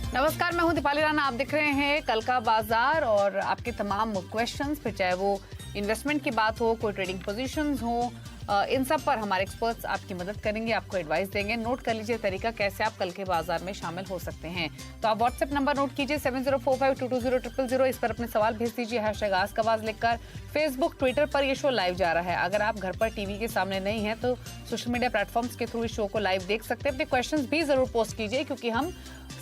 नमस्कार, मैं हूं दीपाली राणा। आप देख रहे हैं कल का बाजार और आपके तमाम क्वेश्चंस, फिर चाहे वो इन्वेस्टमेंट की बात हो, कोई ट्रेडिंग पोजीशंस हो, इन सब पर हमारे एक्सपर्ट्स आपकी मदद करेंगे, आपको एडवाइस देंगे। नोट कर लीजिए तरीका कैसे आप कल के बाजार में शामिल हो सकते हैं। तो आप व्हाट्सएप नंबर नोट कीजिए 7045220000। इस पर अपने सवाल भेज दीजिए #आज का आवाज लिखकर। फेसबुक, ट्विटर पर यह शो लाइव जा रहा है। अगर आप घर पर टीवी के सामने नहीं है तो सोशल मीडिया प्लेटफॉर्म्स के थ्रू इस शो को लाइव देख सकते हैं। अपने क्वेश्चंस भी जरूर पोस्ट कीजिए, क्योंकि हम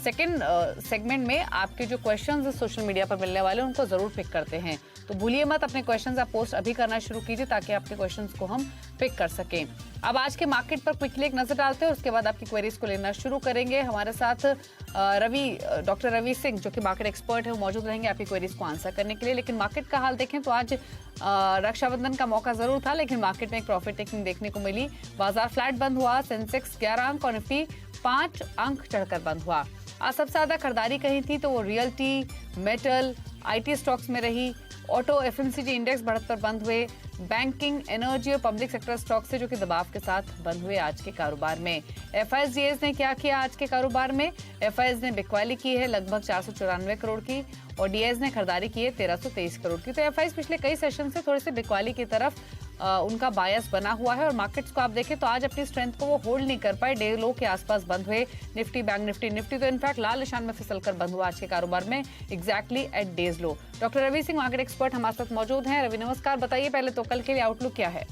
सेकेंड सेगमेंट में आपके जो क्वेश्चंस सोशल मीडिया पर मिलने वाले हैं उनको जरूर पिक करते हैं। तो भूलिए मत, अपने क्वेश्चंस आप पोस्ट अभी करना शुरू कीजिए ताकि आपके क्वेश्चंस को हम पिक कर सकें। अब आज के मार्केट पर क्विकली एक नजर डालते हैं, उसके बाद आपकी क्वेरीज को लेना शुरू करेंगे। हमारे साथ डॉक्टर रवि सिंह, जो कि मार्केट एक्सपर्ट है, वो मौजूद रहेंगे आपकी क्वेरीज को आंसर करने के लिए। लेकिन मार्केट का हाल देखें तो आज रक्षाबंधन का मौका जरूर था, लेकिन मार्केट में एक प्रॉफिट टेकिंग देखने को मिली। बाजार फ्लैट बंद हुआ। सेंसेक्स 11 अंक और निफ्टी 5 अंक चढ़कर बंद हुआ। आज सबसे ज्यादा खरीदारी कहीं थी तो वो रियल्टी, मेटल, आईटी स्टॉक्स में रही। ऑटो, एफएमसीजी इंडेक्स बढ़त पर बंद हुए। बैंकिंग, एनर्जी और पब्लिक सेक्टर स्टॉक से जो कि दबाव के साथ बंद हुए आज के कारोबार में। एफआईएस ने क्या किया आज के कारोबार में? एफआईएस ने बिकवाली की है लगभग 494 करोड़ की और डीआईएस ने खरीदारी की है 1323 करोड़ की। तो एफआईएस पिछले कई सेशन से थोड़े से बिकवाली की तरफ उनका बायस बना हुआ है और मार्केट्स को आप देखें तो आज अपनी स्ट्रेंथ को वो होल्ड नहीं कर पाए। डे लो के आसपास बंद हुए। निफ्टी, बैंक निफ्टी तो इनफैक्ट लाल निशान में फिसलकर बंद हुआ आज के कारोबार में, exactly at day's low. Doctor Ravi Singh, market expert, हमारे साथ मौजूद हैं। रवि नमस्कार, बताइए पहले तो कल के लिए आउटलुक क्या है?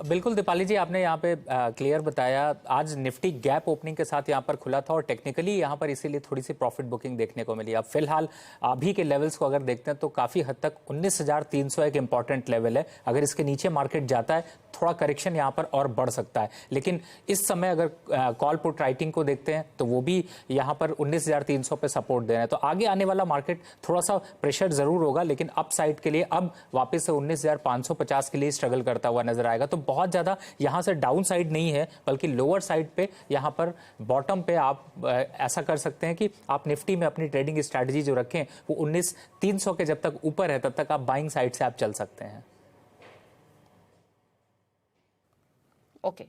बिल्कुल दीपाली जी, आपने यहाँ पे क्लियर बताया। आज निफ्टी गैप ओपनिंग के साथ यहाँ पर खुला था और टेक्निकली यहाँ पर इसीलिए थोड़ी सी प्रॉफिट बुकिंग देखने को मिली। अब फिलहाल अभी के लेवल्स को अगर देखते हैं तो काफ़ी हद तक 19,300 एक इंपॉर्टेंट लेवल है। अगर इसके नीचे मार्केट जाता है थोड़ा करेक्शन यहाँ पर और बढ़ सकता है, लेकिन इस समय अगर कॉल पुट राइटिंग को देखते हैं तो वो भी यहाँ पर 19,300 पे सपोर्ट दे रहे हैं। तो आगे आने वाला मार्केट थोड़ा सा प्रेशर जरूर होगा, लेकिन अप साइड के लिए अब वापस से 19,550 के लिए स्ट्रगल करता हुआ नजर आएगा। तो बहुत ज्यादा यहां से डाउन साइड नहीं है, बल्कि लोअर साइड पे यहां पर बॉटम पे आप ऐसा कर सकते हैं कि आप निफ्टी में अपनी ट्रेडिंग स्ट्रेटजी जो रखें वो 19,300 के जब तक ऊपर है तब तक आप बाइंग साइड से आप चल सकते हैं। ओके,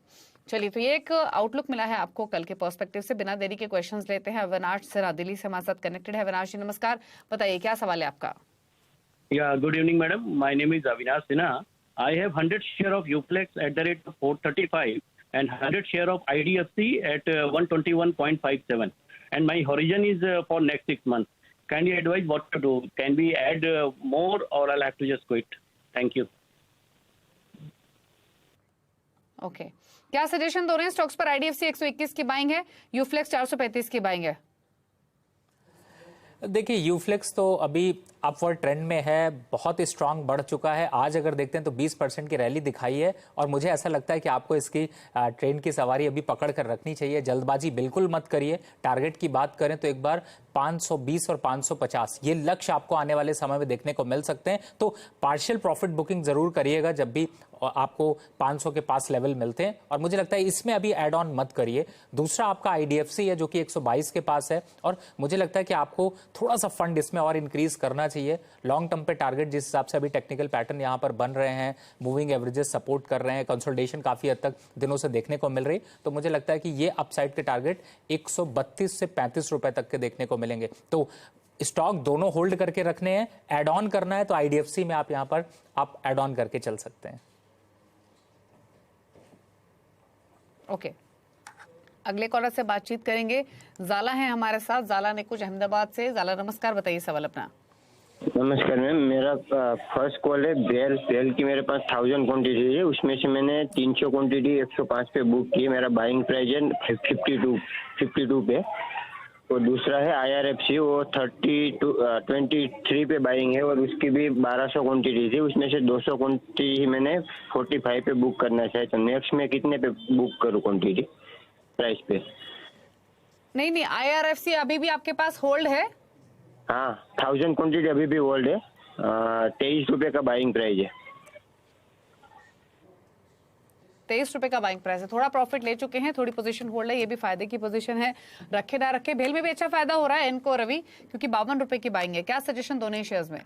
चलिए, तो ये एक आउटलुक मिला है आपको कल के पर्सपेक्टिव से। बिना देरी के क्वेश्चंस लेते हैं। अविनाश सिरा दिल्ली से हमारे साथ कनेक्टेड है। अविनाश जी नमस्कार, बताइए क्या सवाल है आपका? Good evening madam, my name is Avinash Sinha. I have 100 share of Uflex at the rate of 435 and 100 share of IDFC at 121.57. And my horizon is for next 6 months. Can you advise what to do? Can we add more or I'll have to just quit? Thank you. Okay, क्या suggestion दो रहे हैं? Stocks पर IDFC 121 की buying है, यूफ्लेक्स 435 की buying है। देखिए, यूफ्लेक्स तो अभी अपवर्ड ट्रेंड में है, बहुत स्ट्रांग बढ़ चुका है। आज अगर देखते हैं तो 20% की रैली दिखाई है और मुझे ऐसा लगता है कि आपको इसकी ट्रेंड की सवारी अभी पकड़ कर रखनी चाहिए। जल्दबाजी बिल्कुल मत करिए। टारगेट की बात करें तो एक बार 520 और 550 ये लक्ष्य आपको आने वाले समय में देखने को मिल सकते हैं। तो पार्शियल प्रॉफिट बुकिंग जरूर करिएगा जब भी आपको 500 के पास लेवल मिलते हैं, और मुझे लगता है इसमें अभी एड ऑन मत करिए। दूसरा आपका आईडीएफसी है जो कि 122 के पास है और मुझे लगता है कि आपको थोड़ा सा फंड इसमें और इंक्रीज करना चाहिए। लॉन्ग टर्म पे टारगेट जिस हिसाब से अभी टेक्निकल पैटर्न यहां पर बन रहे हैं, मूविंग एवरेजेस सपोर्ट कर रहे हैं, कंसोलिडेशन काफी हद तक दिनों से देखने को मिल रही, तो मुझे लगता है कि ये अपसाइड के टारगेट 132 से 35 रुपए तक के देखने को मिलेंगे। तो स्टॉक दोनों होल्ड करके रखने हैं, एड ऑन करना है तो आईडीएफसी में आप यहां पर आप एड ऑन करके चल सकते हैं। ओके, अगले कॉलर से बातचीत करेंगे। जाला है हमारे साथ, जाला ने कुछ अहमदाबाद से। जाला नमस्कार, बताइए सवाल अपना। नमस्कार मैम, मेरा फर्स्ट कॉल है। बेल की मेरे पास 1000 क्वांटिटी है, उसमें से मैंने 300 क्वांटिटी 105 पे बुक की। मेरा बाइंग प्राइस है 52 पे। और दूसरा है IRFC, वो 23 पे बाइंग है और उसकी भी 1200 क्वांटिटी थी, उसमें से 200 क्वांटिटी मैंने 45 पे बुक करना चाहिए। तो नेक्स्ट में कितने पे बुक करूँ क्वांटिटी प्राइस पे? नहीं, IRFC अभी भी आपके पास होल्ड है? हाँ, 1000 क्वांटिटी अभी भी होल्ड है। 23 रुपए का बाइंग प्राइस है। 23 रुपए का बाइंग प्राइस है। थोड़ा प्रॉफिट ले चुके हैं, थोड़ी पोजीशन होल्ड है, ये भी फायदे की पोजीशन है। रखे ना रखे, भेल में भी अच्छा फायदा हो रहा है इनको रवि, क्योंकि 52 रुपए की बाइंग है। क्या सजेशन दोनों ही शेयर्स में?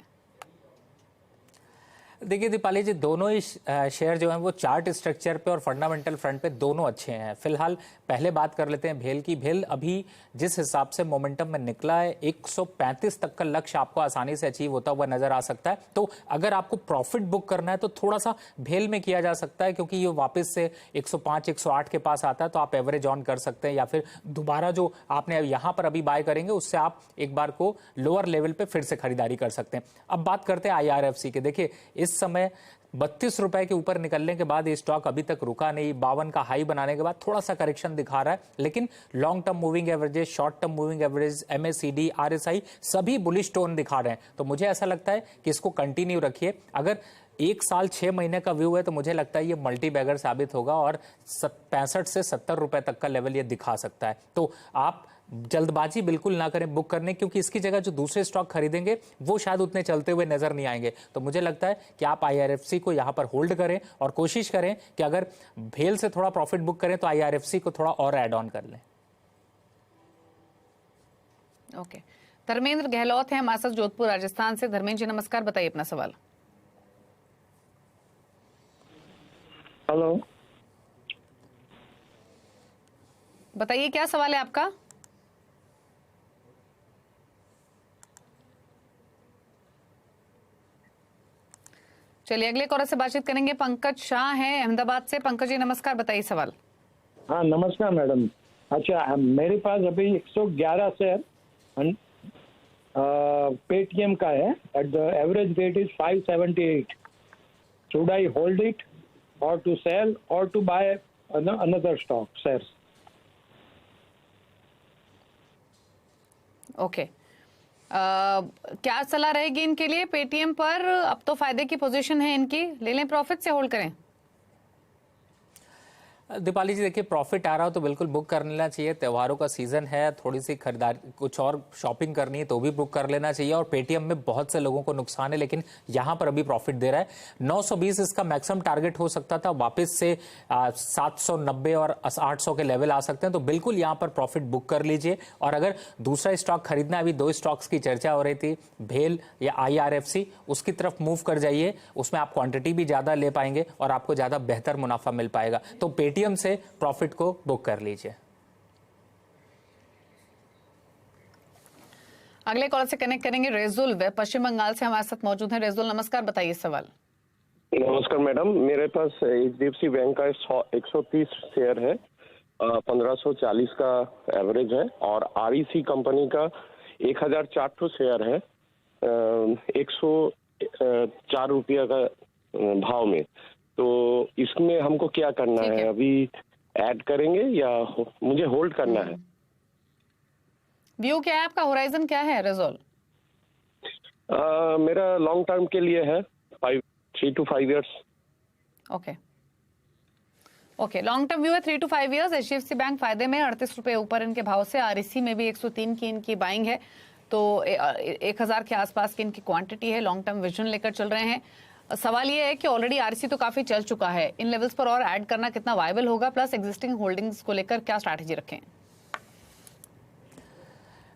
देखिए दीपाली जी, दोनों ही शेयर जो हैं वो चार्ट स्ट्रक्चर पे और फंडामेंटल फ्रंट पे दोनों अच्छे हैं। फिलहाल पहले बात कर लेते हैं भेल की। भेल अभी जिस हिसाब से मोमेंटम में निकला है, 135 तक का लक्ष्य आपको आसानी से अचीव होता हुआ नजर आ सकता है। तो अगर आपको प्रॉफिट बुक करना है तो थोड़ा सा भेल में किया जा सकता है, क्योंकि ये वापस से 105 108 के पास आता है, तो आप एवरेज ऑन कर सकते हैं, या फिर दोबारा जो आपने यहां पर अभी बाय करेंगे उससे आप एक बार को लोअर लेवल पे फिर से खरीदारी कर सकते हैं। अब बात करते हैं IRFC के। देखिए इस समय 32 रुपए के ऊपर निकलने के बाद ये स्टॉक अभी तक रुका नहीं। 52 का हाई बनाने के बाद थोड़ा सा करेक्शन दिखा रहा है, लेकिन long term moving averages, short term moving average, MACD, RSI सभी बुलिश टोन दिखा रहे हैं। तो मुझे ऐसा लगता है कि इसको कंटिन्यू रखिए। अगर 1 साल 6 महीने का व्यू है तो मुझे लगता है ये मल्टी बैगर साबित होगा और 65 से 70 रुपए तक का लेवल ये दिखा सकता है। तो आप जल्दबाजी बिल्कुल ना करें बुक करने, क्योंकि इसकी जगह जो दूसरे स्टॉक खरीदेंगे वो शायद उतने चलते हुए नजर नहीं आएंगे। तो मुझे लगता है कि आप IRFC को यहां पर होल्ड करें और कोशिश करें कि अगर भेल से थोड़ा प्रॉफिट बुक करें तो IRFC को थोड़ा और ऐड ऑन कर लें। ओके, धर्मेंद्र गहलोत है हमारे साथ जोधपुर राजस्थान से। धर्मेंद्र जी नमस्कार, बताइए अपना सवाल। हेलो, बताइए क्या सवाल है आपका। चलिए अगले कॉलर से बातचीत करेंगे। पंकज शाह हैं अहमदाबाद से। पंकज जी नमस्कार, बताइए सवाल। हाँ नमस्कार मैडम। अच्छा, मेरे पास अभी 111 शेयर पेटीएम का है। At the average rate is 578। Should I hold it और टू सेल और to buy another stock shares? Okay, क्या सलाह रहेगी इनके लिए पेटीएम पर? अब तो फायदे की पोजीशन है इनकी, ले लें प्रॉफिट से होल्ड करें? दीपाली जी देखिए, प्रॉफिट आ रहा हो तो बिल्कुल बुक कर लेना चाहिए। त्योहारों का सीजन है, थोड़ी सी खरीदारी, कुछ और शॉपिंग करनी है तो भी बुक कर लेना चाहिए। और पेटीएम में बहुत से लोगों को नुकसान है, लेकिन यहां पर अभी प्रॉफिट दे रहा है। 920 इसका मैक्सिमम टारगेट हो सकता था, वापस से 790 और 800 के लेवल आ सकते हैं। तो बिल्कुल यहां पर प्रॉफिट बुक कर लीजिए। और अगर दूसरा स्टॉक खरीदना, अभी 2 स्टॉक्स की चर्चा हो रही थी, भेल या IRFC, उसकी तरफ मूव कर जाइए। उसमें आप क्वांटिटी भी ज्यादा ले पाएंगे और आपको ज्यादा बेहतर मुनाफा मिल पाएगा। तो पेटीएम से प्रॉफिट को बुक कर लीजिए। अगले कॉल से कनेक्ट करेंगे रेजुल, वे पश्चिम बंगाल से हमारे साथ मौजूद हैं। रेजुल नमस्कार, बताइए सवाल। नमस्कार मैडम, मेरे पास HDFC बैंक का 130 शेयर है, 1540 का एवरेज है, और REC कंपनी का 1004 शेयर है, 104 रुपया का भाव में। तो इसमें हमको क्या करना है? अभी ऐड करेंगे या मुझे होल्ड करना है? व्यू क्या है आपका, होराइजन क्या है रेजुल? मेरा लॉन्ग टर्म के लिए है 3 to 5 years। Okay, long term view है 3 to 5 years। HDFC बैंक फायदे में 38 रुपए ऊपर इनके भाव से। REC में भी 103 की इनकी बाइंग है, तो 1000 के आसपास की इनकी क्वांटिटी है। लॉन्ग टर्म विजन लेकर चल रहे हैं। सवाल ये है कि ऑलरेडी REC तो काफी चल चुका है, इन लेवल्स पर और ऐड करना कितना वायबल होगा, प्लस एग्जिस्टिंग होल्डिंग्स को लेकर क्या स्ट्रैटेजी रखें?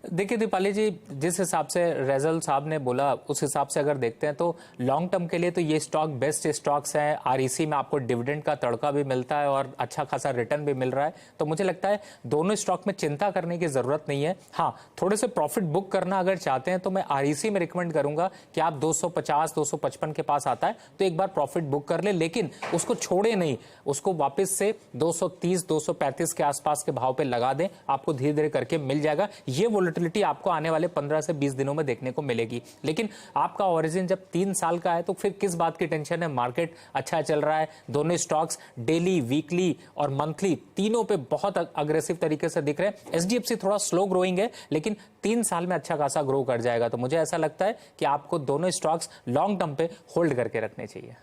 देखिए दीपाली जी, जिस हिसाब से रेजल साहब ने बोला उस हिसाब से अगर देखते हैं तो लॉन्ग टर्म के लिए तो ये स्टॉक बेस्ट स्टॉक्स हैं। REC में आपको डिविडेंड का तड़का भी मिलता है और अच्छा खासा रिटर्न भी मिल रहा है। तो मुझे लगता है दोनों स्टॉक में चिंता करने की जरूरत नहीं है। हाँ, थोड़े से प्रॉफिट बुक करना अगर चाहते हैं तो मैं REC में रिकमेंड करूंगा कि आप 250 255 के पास आता है तो एक बार प्रॉफिट बुक कर ले, लेकिन उसको छोड़े नहीं, उसको वापस से 230 235 के आसपास के भाव पे लगा दें। आपको धीरे धीरे करके मिल जाएगा। ये वोलेटिलिटी आपको आने वाले 15 से 20 दिनों में देखने को मिलेगी। लेकिन आपका ओरिजिन जब 3 साल का है तो फिर किस बात की टेंशन है? मार्केट अच्छा चल रहा है, दोनों स्टॉक्स डेली, वीकली और मंथली तीनों पे बहुत अग्रेसिव तरीके से दिख रहे हैं। HDFC थोड़ा स्लो ग्रोइंग है, लेकिन 3 साल में अच्छा खासा ग्रो कर जाएगा। तो मुझे ऐसा लगता है कि आपको दोनों स्टॉक्स लॉन्ग टर्म पे होल्ड करके रखने चाहिए।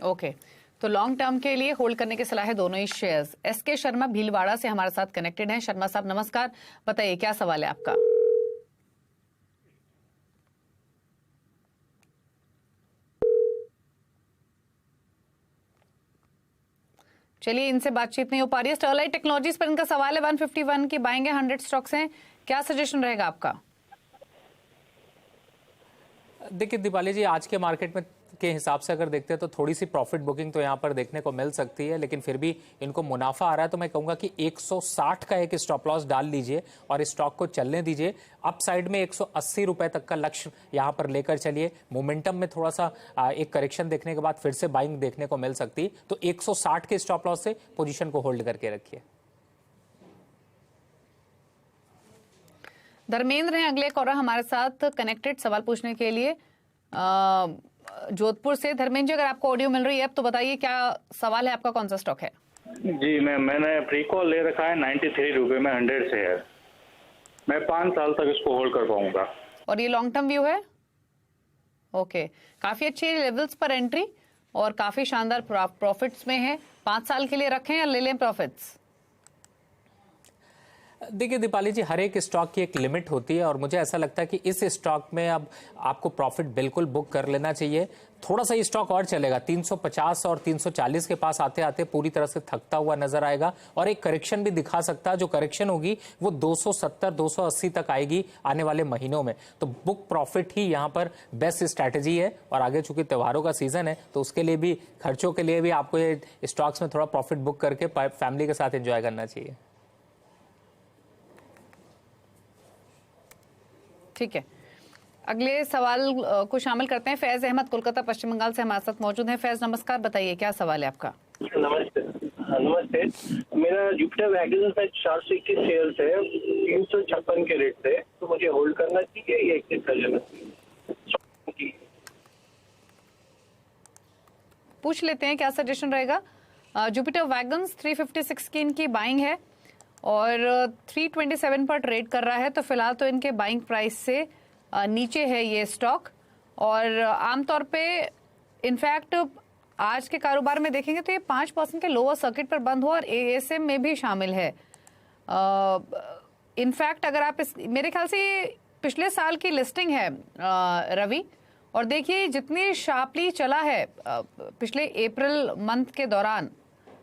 ओके, तो लॉन्ग टर्म के लिए होल्ड करने की सलाह है दोनों ही शेयर्स। SK शर्मा भीलवाड़ा से हमारे साथ कनेक्टेड हैं। शर्मा साहब नमस्कार, बताइए क्या सवाल है आपका? चलिए, इनसे बातचीत नहीं हो पा रही है। स्टरलाइट टेक्नोलॉजीज पर इनका सवाल है। 151 की बाइंग है, 100 स्टॉक्स हैं, क्या सजेशन रहेगा आपका? देखिए दीपाली जी, आज के मार्केट में के हिसाब से अगर देखते हैं तो थोड़ी सी प्रॉफिट बुकिंग तो यहाँ पर देखने को मिल सकती है, लेकिन फिर भी इनको मुनाफा आ रहा है, तो मैं कहूंगा कि 160 का एक स्टॉप लॉस डाल लीजिए और इस स्टॉक को चलने दीजिए। अप साइड में 180 रुपए तक का लक्ष्य यहाँ पर लेकर चलिए। मोमेंटम में थोड़ा सा एक करेक्शन देखने के बाद फिर से बाइंग देखने को मिल सकती है, तो 160 के स्टॉप लॉस से पोजीशन को होल्ड करके रखिए। धर्मेंद्र हैं अगले कॉलर हमारे साथ कनेक्टेड सवाल पूछने के लिए जोधपुर से। धर्मेंद्र जी, अगर आपको ऑडियो मिल रही है अब तो बताइए क्या सवाल है आपका, कौन सा स्टॉक है? जी मैम, मैंने प्री कॉल ले रखा है 93 रुपए में 100 शेयर। मैं 5 साल तक इसको होल्ड कर पाऊंगा। और ये लॉन्ग टर्म व्यू है? ओके, काफी अच्छी लेवल्स पर एंट्री और काफी शानदार प्रॉफिट्स में है। 5 साल के लिए रखें या ले लें प्रॉफिट्स? देखिए दीपाली जी, हर एक स्टॉक की एक लिमिट होती है और मुझे ऐसा लगता है कि इस स्टॉक में अब आपको प्रॉफिट बिल्कुल बुक कर लेना चाहिए। थोड़ा सा ये स्टॉक और चलेगा, 350 और 340 के पास आते आते पूरी तरह से थकता हुआ नजर आएगा और एक करेक्शन भी दिखा सकता है। जो करेक्शन होगी वो 270 280 तक आएगी आने वाले महीनों में। तो बुक प्रॉफिट ही यहाँ पर बेस्ट स्ट्रैटेजी है। और आगे चूंकि त्योहारों का सीजन है तो उसके लिए भी, खर्चों के लिए भी आपको ये स्टॉक्स में थोड़ा प्रॉफिट बुक करके फैमिली के साथ एंजॉय करना चाहिए। ठीक है, अगले सवाल को शामिल करते हैं। फैज अहमद कोलकाता पश्चिम बंगाल से हमारे साथ मौजूद हैं। फैज नमस्कार, बताइए क्या सवाल है आपका? नमस्ते। नमस्ते, मेरा जुपिटर वैगन्स में 421 शेयर्स है 356 के रेट से, तो मुझे होल्ड करना चाहिए या एग्जिट कर लेना चाहिए? पूछ लेते हैं क्या सजेशन रहेगा। जुपिटर वैगन्स 356 की इनकी बाइंग है और 327 पर ट्रेड कर रहा है, तो फिलहाल तो इनके बाइंग प्राइस से नीचे है ये स्टॉक। और आमतौर पे इनफैक्ट आज के कारोबार में देखेंगे तो ये 5% के लोअर सर्किट पर बंद हुआ और एएसएम में भी शामिल है। इनफैक्ट अगर आप मेरे ख्याल से ये पिछले साल की लिस्टिंग है रवि, और देखिए जितनी शार्पली चला है पिछले अप्रैल मंथ के दौरान,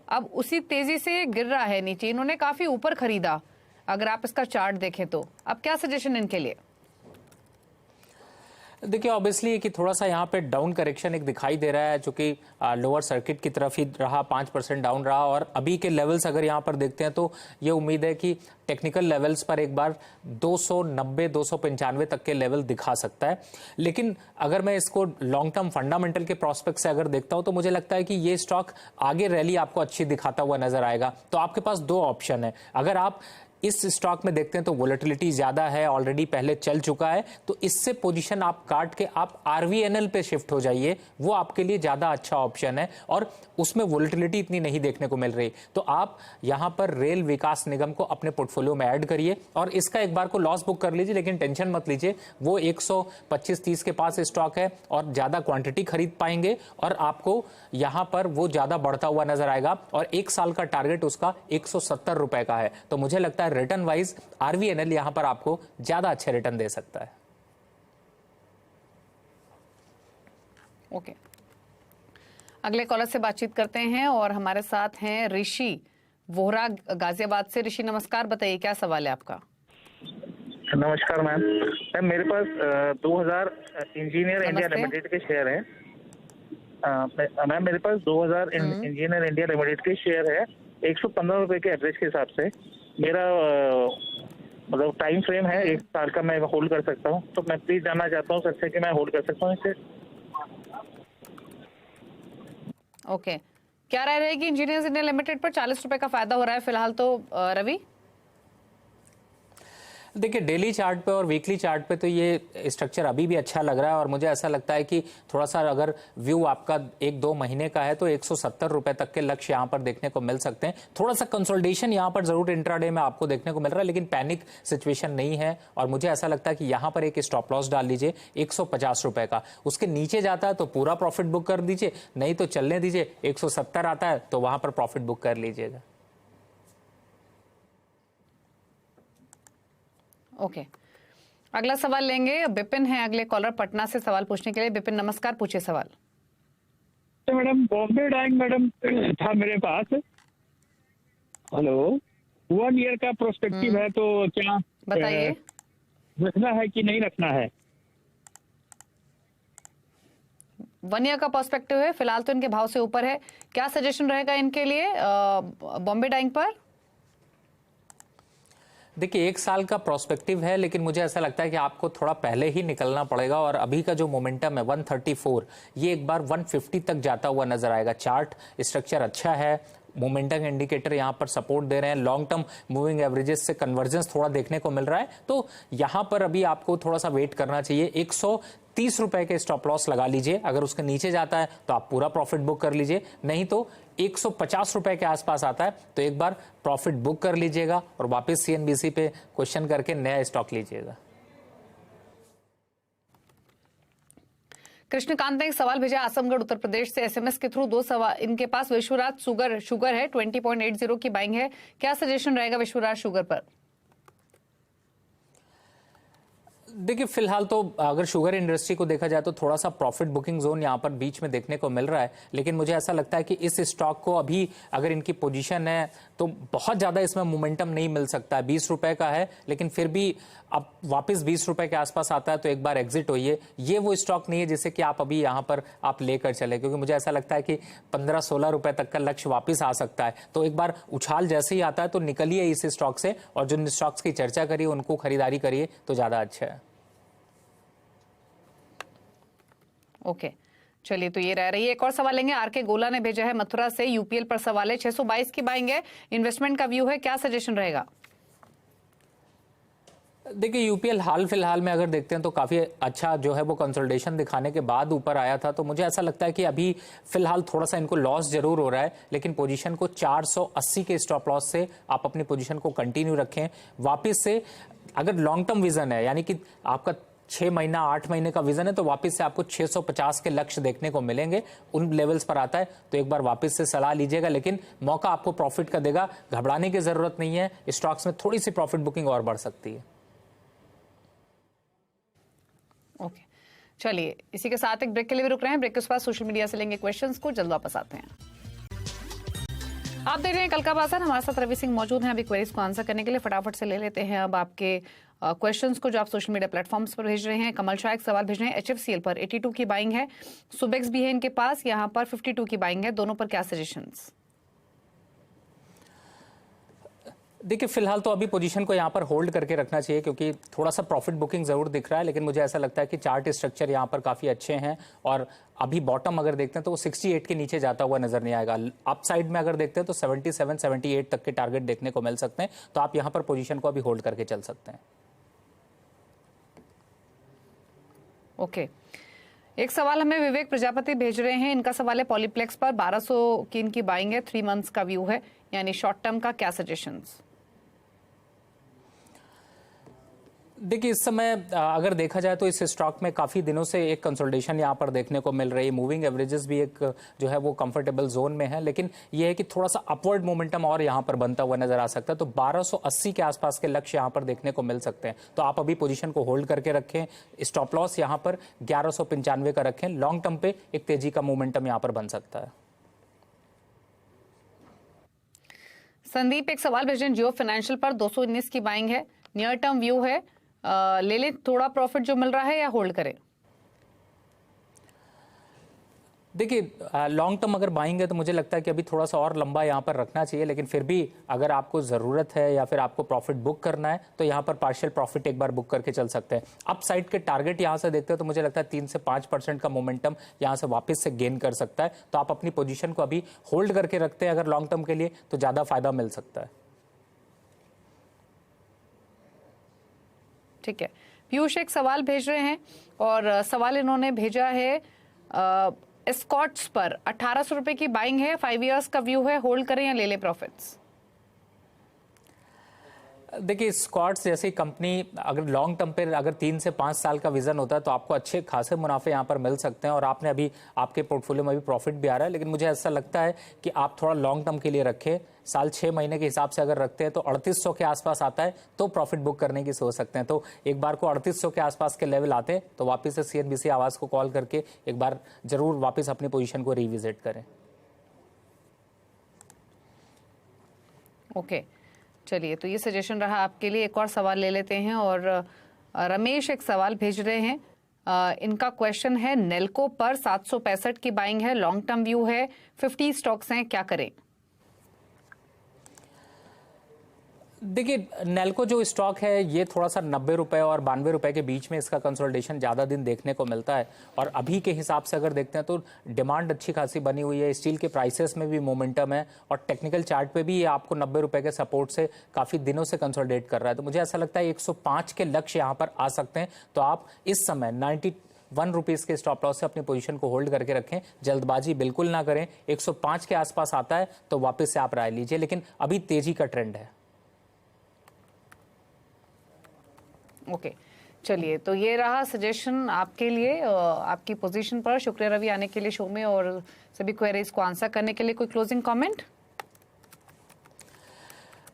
अब उसी तेजी से गिर रहा है नीचे। इन्होंने काफी ऊपर खरीदा अगर आप इसका चार्ट देखें तो। अब क्या सजेशन इनके लिए? देखिए ऑब्वियसली कि थोड़ा सा यहाँ पे डाउन करेक्शन एक दिखाई दे रहा है, जो कि लोअर सर्किट की तरफ ही रहा, 5% डाउन रहा। और अभी के लेवल्स अगर यहाँ पर देखते हैं तो ये उम्मीद है कि टेक्निकल लेवल्स पर एक बार 290 295 तक के लेवल दिखा सकता है। लेकिन अगर मैं इसको लॉन्ग टर्म फंडामेंटल के प्रोस्पेक्ट से अगर देखता हूं तो मुझे लगता है कि ये स्टॉक आगे रैली आपको अच्छी दिखाता हुआ नजर आएगा। तो आपके पास 2 ऑप्शन है। अगर आप इस स्टॉक में देखते हैं तो वोलेटिलिटी ज्यादा है, ऑलरेडी पहले चल चुका है, तो इससे पोजीशन आप काट के आप आरवीएनएल पे शिफ्ट हो जाइए, वो आपके लिए ज्यादा अच्छा ऑप्शन है और उसमें वोलेटिलिटी इतनी नहीं देखने को मिल रही। तो आप यहां पर रेल विकास निगम को अपने पोर्टफोलियो में ऐड करिए और इसका एक बार को लॉस बुक कर लीजिए, लेकिन टेंशन मत लीजिए, वो 125-30 के पास स्टॉक है और ज्यादा क्वांटिटी खरीद पाएंगे और आपको यहां पर वो ज्यादा बढ़ता हुआ नजर आएगा। और 1 साल का टारगेट उसका 170 रुपए का है। तो मुझे लगता है रिटर्न वाइज आरवीएनएल यहां पर आपको ज्यादा अच्छे रिटर्न दे सकता है। ओके, अगले कॉलर से बातचीत करते हैं और हमारे साथ हैं ऋषि वोहरा गाजियाबाद से। ऋषि नमस्कार, बताइए क्या सवाल है आपका? नमस्कार मैम, मेरे पास 2000 इंजीनियर इंडिया लिमिटेड के शेयर है। मैम मेरे पास 2000 इंजीनियर इंडिया लिमिटेड के शेयर है 115 रुपए के एवरेज के हिसाब से। मेरा मतलब टाइम फ्रेम है 1 साल का, मैं होल्ड कर सकता हूँ। तो मैं प्लीज जानना चाहता हूँ सर से कि मैं होल्ड कर सकता हूँ इसे? ओके, क्या राय रहेगी? इंजीनियर्स इंडिया लिमिटेड पर 40 रुपए का फायदा हो रहा है फिलहाल तो रवि। देखिए डेली चार्ट पे और वीकली चार्ट पे तो ये स्ट्रक्चर अभी भी अच्छा लग रहा है और मुझे ऐसा लगता है कि थोड़ा सा अगर व्यू आपका 1-2 महीने का है तो 170 रुपए तक के लक्ष्य यहाँ पर देखने को मिल सकते हैं। थोड़ा सा कंसोलिडेशन यहाँ पर जरूर इंट्राडे में आपको देखने को मिल रहा है, लेकिन पैनिक सिचुएशन नहीं है। और मुझे ऐसा लगता है कि यहाँ पर एक स्टॉप लॉस डाल लीजिए 150 रुपए का। उसके नीचे जाता है तो पूरा प्रॉफिट बुक कर दीजिए, नहीं तो चलने दीजिए। 170 आता है तो वहां पर प्रॉफिट बुक कर लीजिएगा। ओके, अगला सवाल लेंगे। बिपिन है अगले कॉलर पटना से सवाल पूछने के लिए। बिपिन नमस्कार, पूछिए सवाल। तो मैडम बॉम्बे डाइंग मैडम था मेरे पास। हेलो, 1 ईयर का प्रोस्पेक्टिव है, तो क्या बताइए रखना है कि नहीं रखना है? 1 ईयर का पर्सपेक्टिव है, फिलहाल तो इनके भाव से ऊपर है। क्या सजेशन रहेगा इनके लिए बॉम्बे डाइंग पर? देखिए 1 साल का प्रोस्पेक्टिव है, लेकिन मुझे ऐसा लगता है कि आपको थोड़ा पहले ही निकलना पड़ेगा और अभी का जो मोमेंटम है 134, ये एक बार 150 तक जाता हुआ नजर आएगा। चार्ट स्ट्रक्चर अच्छा है, मोमेंटम इंडिकेटर यहाँ पर सपोर्ट दे रहे हैं, लॉन्ग टर्म मूविंग एवरेजेस से कन्वर्जेंस थोड़ा देखने को मिल रहा है, तो यहाँ पर अभी आपको थोड़ा सा वेट करना चाहिए। 130 रुपए के स्टॉप लॉस लगा लीजिए, अगर उसके नीचे जाता है तो आप पूरा प्रॉफिट बुक कर लीजिए, नहीं तो 150 रुपए के आसपास आता है तो एक बार प्रॉफिट बुक कर लीजिएगा और वापस सीएनबीसी पे क्वेश्चन करके नया स्टॉक लीजिएगा। कृष्णकांत ने एक सवाल भेजा आजमगढ़ उत्तर प्रदेश से एसएमएस के थ्रू। 2 सवाल इनके पास। विश्वराज शुगर है, 20.80 की बाइंग है, क्या सजेशन रहेगा विश्वराज शुगर पर? देखिए फिलहाल तो अगर शुगर इंडस्ट्री को देखा जाए तो थोड़ा सा प्रॉफिट बुकिंग जोन यहाँ पर बीच में देखने को मिल रहा है, लेकिन मुझे ऐसा लगता है कि इस स्टॉक को अभी अगर इनकी पोजीशन है तो बहुत ज्यादा इसमें मोमेंटम नहीं मिल सकता है। 20 रुपए का है, लेकिन फिर भी अब वापस 20 रुपए के आसपास आता है तो एक बार एग्जिट होइए। ये वो स्टॉक नहीं है जिसे कि आप अभी यहाँ पर आप लेकर चले, क्योंकि मुझे ऐसा लगता है कि 15-16 रुपए तक का लक्ष्य वापस आ सकता है। तो एक बार उछाल जैसे ही आता है तो निकलिए इस स्टॉक से और जिन स्टॉक्स की चर्चा करिए उनको खरीदारी करिए तो ज्यादा अच्छा है। ओके चलिए, तो ये रह रही है। एक और सवाल लेंगे, आरके गोला ने भेजा है मथुरा से, यूपीएल पर सवाल है। 622 की बाइंग है, इन्वेस्टमेंट का व्यू है, क्या सजेशन रहेगा? देखिए यूपीएल हाल फिलहाल में अगर देखते हैं तो काफी अच्छा जो है वो कंसोलिडेशन दिखाने के बाद ऊपर आया था, तो मुझे ऐसा लगता है कि अभी फिलहाल थोड़ा सा इनको लॉस जरूर हो रहा है, लेकिन पोजीशन को 480 के स्टॉप लॉस से आप अपनी पोजीशन को कंटिन्यू रखें। वापस से अगर लॉन्ग टर्म विजन है, यानी कि आपका 6 महीना 8 महीने का विजन है, तो वापस से आपको 650 के लक्ष्य देखने को मिलेंगे। उन लेवल्स पर आता है तो एक बार वापस से सलाह लीजिएगा, लेकिन मौका आपको प्रॉफिट का देगा, घबराने की जरूरत नहीं है। स्टॉक्स में थोड़ी सी प्रॉफिट बुकिंग और बढ़ सकती है। ओके चलिए, इसी के साथ एक ब्रेक के लिए भी रुक रहे हैं। ब्रेक के बाद सोशल मीडिया से लेंगे क्वेश्चंस को, जल्द वापस आते हैं। आप देख रहे हैं कल का बाजार, हमारे साथ रवि सिंह मौजूद हैं अभी क्वेरीज को आंसर करने के लिए। फटाफट से ले लेते हैं अब आपके क्वेश्चंस को जो आप सोशल मीडिया प्लेटफॉर्म्स पर भेज रहे हैं। कमल शाह एक सवाल भेज रहे हैं, एचएफसीएल पर 82 की बाइंग है, सुबेक्स भी है इनके पास, यहाँ पर 52 की बाइंग है, दोनों पर क्या सजेशंस? देखिए फिलहाल तो अभी पोजीशन को यहाँ पर होल्ड करके रखना चाहिए, क्योंकि थोड़ा सा प्रॉफिट बुकिंग जरूर दिख रहा है, लेकिन मुझे ऐसा लगता है कि चार्ट स्ट्रक्चर यहाँ पर काफी अच्छे हैं और अभी बॉटम अगर देखते हैं तो वो 68 के नीचे जाता हुआ नजर नहीं आएगा। अप साइड में अगर देखते हैं तो 77-78 तक के टारगेट देखने को मिल सकते हैं, तो आप यहाँ पर पोजीशन को अभी होल्ड करके चल सकते हैं। ओके एक सवाल हमें विवेक प्रजापति भेज रहे हैं, इनका सवाल है पॉलीप्लेक्स पर 1200 की इनकी बाइंग है, 3 मंथ्स का व्यू है, यानी शॉर्ट टर्म का, क्या सजेशंस? देखिए इस समय अगर देखा जाए तो इस स्टॉक में काफी दिनों से एक कंसोलिडेशन यहाँ पर देखने को मिल रही है। मूविंग एवरेजेस भी एक जो है वो कंफर्टेबल जोन में है, लेकिन ये है कि थोड़ा सा अपवर्ड मोमेंटम और यहाँ पर बनता हुआ नजर आ सकता है, तो 1280 के आसपास के लक्ष्य यहाँ पर देखने को मिल सकते हैं। तो आप अभी पोजीशन को होल्ड करके रखें, स्टॉप लॉस यहाँ पर 1195 का रखें। लॉन्ग टर्म पे एक तेजी का मोमेंटम यहाँ पर बन सकता है। संदीप एक सवाल भेज रहे हैं, जियो फाइनेंशियल पर 219 की बाइंग है, नियर टर्म व्यू है, ले लें थोड़ा प्रॉफिट जो मिल रहा है या होल्ड करें? देखिए लॉन्ग टर्म अगर बाइंग है तो मुझे लगता है कि अभी थोड़ा सा और लंबा यहाँ पर रखना चाहिए, लेकिन फिर भी अगर आपको जरूरत है या फिर आपको प्रॉफिट बुक करना है तो यहाँ पर पार्शियल प्रॉफिट एक बार बुक करके चल सकते हैं। अप साइड के टारगेट यहाँ से देखते हैं तो मुझे लगता है 3 से 5% का मोमेंटम यहाँ से वापस से गेन कर सकता है, तो आप अपनी पोजीशन को अभी होल्ड करके रखते हैं अगर लॉन्ग टर्म के लिए, तो ज्यादा फायदा मिल सकता है। ठीक है, पीयूष एक सवाल भेज रहे हैं और सवाल इन्होंने भेजा है स्कॉट्स पर 1800 रुपए की बाइंग है, 5 इयर्स का व्यू है, होल्ड करें या ले ले प्रॉफिट्स? देखिए स्कॉट्स जैसी कंपनी अगर लॉन्ग टर्म पे अगर 3 से 5 साल का विजन होता है तो आपको अच्छे खासे मुनाफे यहाँ पर मिल सकते हैं, और आपने अभी आपके पोर्टफोलियो में भी प्रॉफिट भी आ रहा है, लेकिन मुझे ऐसा लगता है कि आप थोड़ा लॉन्ग टर्म के लिए रखें। साल 6 महीने के हिसाब से अगर रखते हैं तो 3800 के आसपास आता है तो प्रॉफिट बुक करने की सोच सकते हैं। तो एक बार को 3800 के आसपास के लेवल आते हैं तो वापस से सीएनबीसी आवाज को कॉल करके एक बार जरूर वापस अपनी पोजीशन को रिविजिट करें। ओके चलिए, तो ये सजेशन रहा आपके लिए। एक और सवाल ले लेते हैं और रमेश एक सवाल भेज रहे हैं, इनका क्वेश्चन है नेल्को पर 765 की बाइंग है, लॉन्ग टर्म व्यू है, 50 स्टॉक्स हैं, क्या करें? देखिए, नेल्को जो स्टॉक है ये थोड़ा सा 90 रुपए और 92 रुपए के बीच में इसका कंसोलिडेशन ज़्यादा दिन देखने को मिलता है। और अभी के हिसाब से अगर देखते हैं तो डिमांड अच्छी खासी बनी हुई है, स्टील के प्राइसेस में भी मोमेंटम है और टेक्निकल चार्ट पे भी ये आपको 90 रुपए के सपोर्ट से काफ़ी दिनों से कंसोलिडेट कर रहा है। तो मुझे ऐसा लगता है 105 के लक्ष्य यहाँ पर आ सकते हैं। तो आप इस समय 91 रुपीज़ के स्टॉप लॉस से अपनी पोजीशन को होल्ड करके रखें, जल्दबाजी बिल्कुल ना करें। 105 के आसपास आता है तो वापस से आप राय लीजिए, लेकिन अभी तेजी का ट्रेंड है। ओके, चलिए, तो ये रहा सजेशन आपके लिए आपकी पोजीशन पर। शुक्रिया रवि आने के लिए शो में और सभी क्वेरीज को आंसर करने के लिए। कोई क्लोजिंग कमेंट?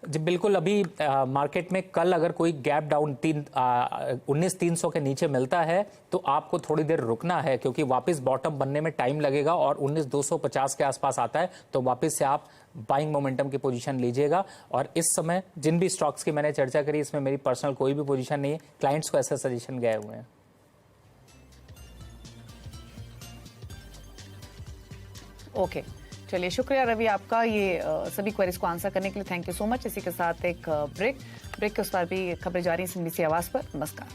जी बिल्कुल, अभी मार्केट में कल अगर कोई गैप डाउन 19,300 के नीचे मिलता है तो आपको थोड़ी देर रुकना है, क्योंकि वापस बॉटम बनने में टाइम लगेगा और 19,250 के आसपास आता है तो वापस से आप बाइंग मोमेंटम की पोजीशन लीजिएगा। और इस समय जिन भी स्टॉक्स की मैंने चर्चा करी इसमें मेरी पर्सनल कोई भी पोजीशन नहीं है, क्लाइंट्स को ऐसा सजेशन गए हुए हैं। ओके, चलिए, शुक्रिया रवि आपका ये सभी क्वेरीज को आंसर करने के लिए। Thank you so much. इसी के साथ एक ब्रेक के उस पर भी खबरें जारी हैं CNBC आवाज पर। नमस्कार।